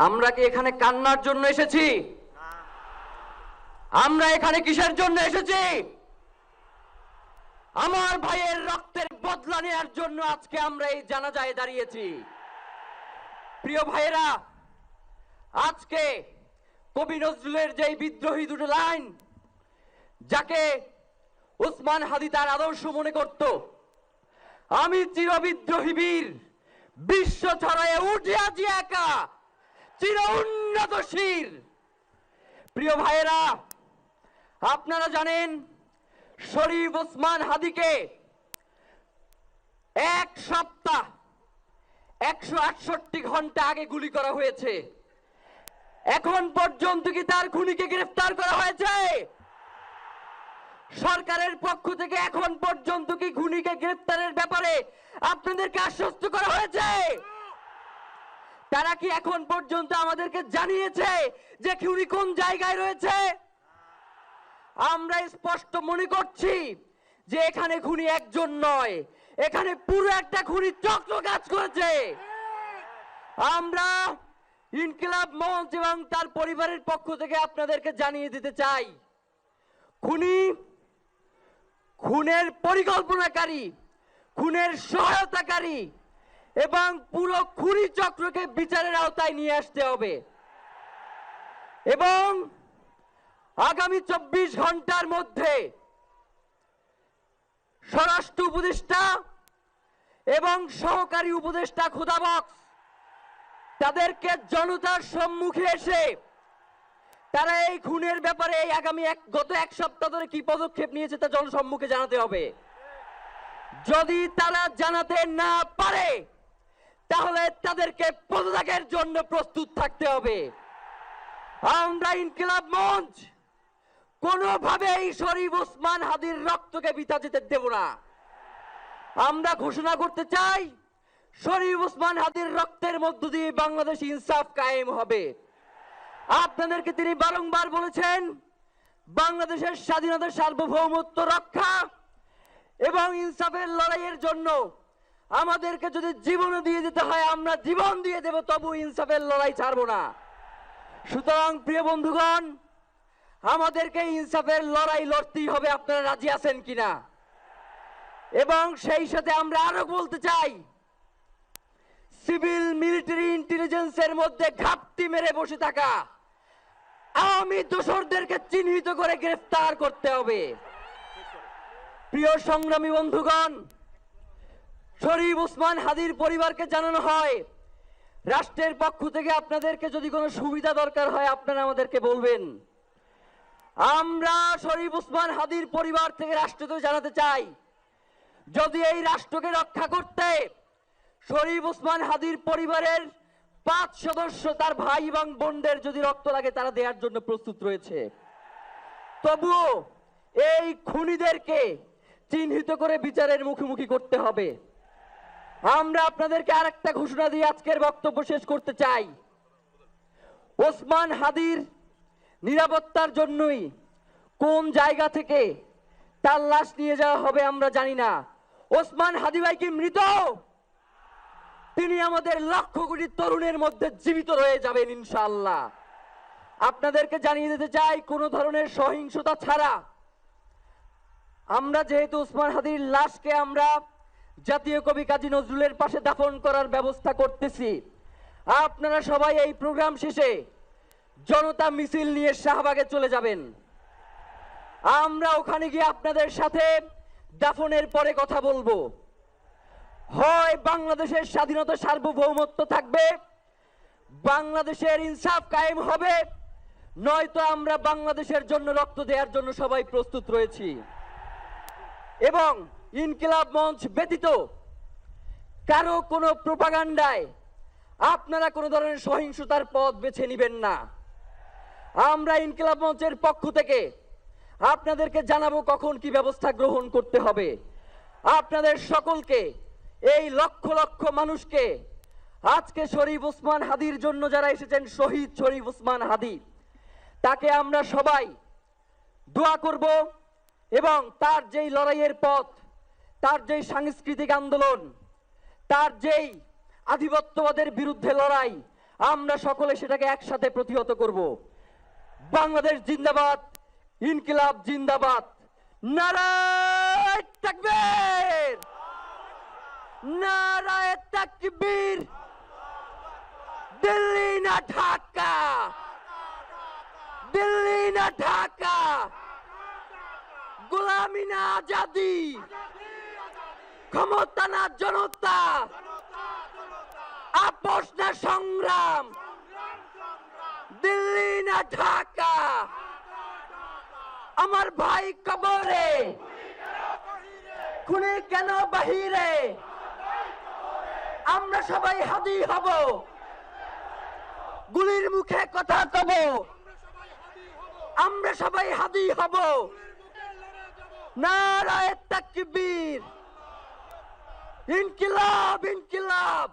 আমরা কি এখানে কান্নার জন্য এসেছি? আমরা এখানে কিসের জন্য এসেছি? আমার ভাইয়ের রক্তের বদলা নেওয়ার জন্য আজকে আমরা এই জানাজায় দাঁড়িয়েছি। প্রিয় ভাইয়েরা, আজকে কবি নজরুলের যে বিদ্রোহী দুটো লাইন, যাকে ওসমান হাদি তার আদর্শ মনে করত, আমি চিরবিদ্রোহী বীর, বিশ্ব ছড়ায় উঠিয়াছি একা, চির উন্নত শির। প্রিয় ভাইয়েরা, আপনারা জানেন শরীফ ওসমান হাদিকে এক সপ্তাহ 168 ঘন্টা আগে গুলি করা হয়েছে। এখন পর্যন্ত কি তার খুনিকে গ্রেফতার করা হয়েছে? সরকারের পক্ষ থেকে এখন পর্যন্ত কি খুনিকে গ্রেফতারের ব্যাপারে আপনাদেরকে আশ্বস্ত করা হয়েছে? তারা কি এখন পর্যন্ত আমাদেরকে জানিয়েছে যে খুনি কোন জায়গায় রয়েছে? আমরা স্পষ্ট মনে করছি যে এখানে খুনি একজন নয়, এখানে পুরো একটা খুনি চক্র কাজ করেছে। আমরা ইনকিলাব মঞ্চ এবং তার পরিবারের পক্ষ থেকে আপনাদেরকে জানিয়ে দিতে চাই, খুনি, খুনের পরিকল্পনাকারী, খুনের সহায়তাকারী এবং পুরো খুনি চক্রকে বিচারের আওতায় নিয়ে আসতে হবে। এবং আগামী 24 ঘন্টার মধ্যে স্বরাষ্ট্র উপদেষ্টা এবং সহকারী উপদেষ্টা খুদাবক্স তাদেরকে জনতার সম্মুখে এসে তারা এই খুনের ব্যাপারে গত এক সপ্তাহ ধরে কি পদক্ষেপ নিয়েছে তা জনসম্মুখে জানাতে হবে। যদি তারা জানাতে না পারে তাহলে তাদেরকে পদত্যাগের জন্য প্রস্তুত থাকতে হবে। আমরা ইনকিলাব মঞ্চ কোনোভাবেই শরীফ ওসমান হাদির রক্তকে বৃথা যেতে দেব না। আমরা ঘোষণা করতে চাই, শরীফ ওসমান হাদির রক্তের মধ্য দিয়ে বাংলাদেশ ইনসাফ কায়েম হবে। আপনাদেরকে তিনি বারংবার বলেছেন, বাংলাদেশের স্বাধীনতা, সার্বভৌমত্ব রক্ষা এবং ইনসাফের লড়াইয়ের জন্য আমাদেরকে যদি জীবন দিয়ে দিতে হয় আমরা জীবন দিয়ে দেব, তবু ইনসাফের লড়াই ছাড়বো না। সুতরাং প্রিয় বন্ধুগণ, আমাদেরকে ইনসাফের লড়াই লড়তেই হবে। আপনারা রাজি আছেন কিনা? এবং সেই সাথে আমরা আরো বলতে চাই, সিভিল মিলিটারি ইন্টেলিজেন্সের মধ্যে ঘাপটি মেরে বসে থাকা আওয়ামী দোসরদেরকে চিহ্নিত করে গ্রেফতার করতে হবে। প্রিয় সংগ্রামী বন্ধুগণ, শরীফ ওসমান হাদির পরিবারকে জানানো হয়, রাষ্ট্রের পক্ষ থেকে আপনাদেরকে যদি কোনো সুবিধা দরকার হয় আপনারা আমাদেরকে বলবেন। আমরা শরীফ ওসমান হাদির পরিবার থেকে রাষ্ট্রকে জানাতে চাই, যদি এই রাষ্ট্রকে রক্ষা করতে শরীফ ওসমান হাদির পরিবারের 5 সদস্য, তার ভাই এবং বোনদের যদি রক্ত লাগে তারা দেওয়ার জন্য প্রস্তুত রয়েছে, তবুও এই খুনিদেরকে চিহ্নিত করে বিচারের মুখোমুখি করতে হবে। আমরা আপনাদেরকে আরেকটা ঘোষণা দিয়ে আজকের বক্তব্য শেষ করতে চাই, ওসমান হাদির নিরাপত্তার জন্যই কোন জায়গা থেকে তার লাশ নিয়ে যাওয়া হবে আমরা জানি না। ওসমান হাদি ভাই কি মৃত? তিনি আমাদের লক্ষ কোটি তরুণের মধ্যে জীবিত রয়ে যাবেন ইনশাআল্লাহ। আপনাদেরকে জানিয়ে দিতে চাই, কোনো ধরনের সহিংসতা ছাড়া আমরা যেহেতু ওসমান হাদির লাশকে আমরা জাতীয় কবি কাজী নজরুলের পাশে দাফন করার ব্যবস্থা করতেছি, আপনারা সবাই এই প্রোগ্রাম শেষে জনতা মিছিল নিয়ে শাহবাগে চলে যাবেন। আমরা ওখানে গিয়ে আপনাদের সাথে দাফনের পরে কথা বলবো। হয় বাংলাদেশের স্বাধীনতা, সার্বভৌমত্ব থাকবে, বাংলাদেশের ইনসাফ কায়েম হবে, নয়তো আমরা বাংলাদেশের জন্য রক্ত দেওয়ার জন্য সবাই প্রস্তুত রয়েছি। এবং ইনকিলাব মঞ্চ ব্যতীত কারো কোনো প্রোপাগান্ডায় আপনারা কোনো ধরনের সহিংসতার পথ বেছে নেবেন না। আমরা ইনকিলাব মঞ্চের পক্ষ থেকে আপনাদেরকে জানাবো কখন কি ব্যবস্থা গ্রহণ করতে হবে। আপনাদের সকলকে, এই লক্ষ লক্ষ মানুষকে, আজকে শরীফ ওসমান হাদির জন্য যারা এসেছেন, শহীদ শরীফ ওসমান হাদি, তাকে আমরা সবাই দোয়া করব এবং তার যেই লড়াইয়ের পথ, তার যেই সাংস্কৃতিক আন্দোলন, তার যেই আধিপত্যবাদের বিরুদ্ধে লড়াই, আমরা সকলে সেটাকে একসাথে প্রতিহত করব। বাংলাদেশ জিন্দাবাদ, ইনকিলাব জিন্দাবাদ, নারায়ে তাকবীর, নারায়ে তাকবীর। দিল্লি না ঢাকা, দিল্লি না ঢাকা, গোলামি না আজাদি, ক্ষমতা না জনতা, আপোষ না সংগ্রাম, দিল্লি না ঢাকা। আমার ভাই কবরে, খুনি কেন বাহিরে, আমরা সবাই হাদি হব, গুলির মুখে কথা কব, আমরা সবাই হাদি হব। নারায়ে তাকবীর, ইনকিলাব ইনকিলাব,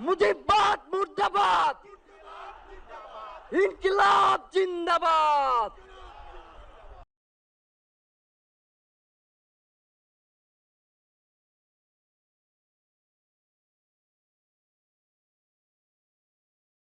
মুজিবাদ মুর্দাবাদ, ইনকিলাব জিন্দাবাদ।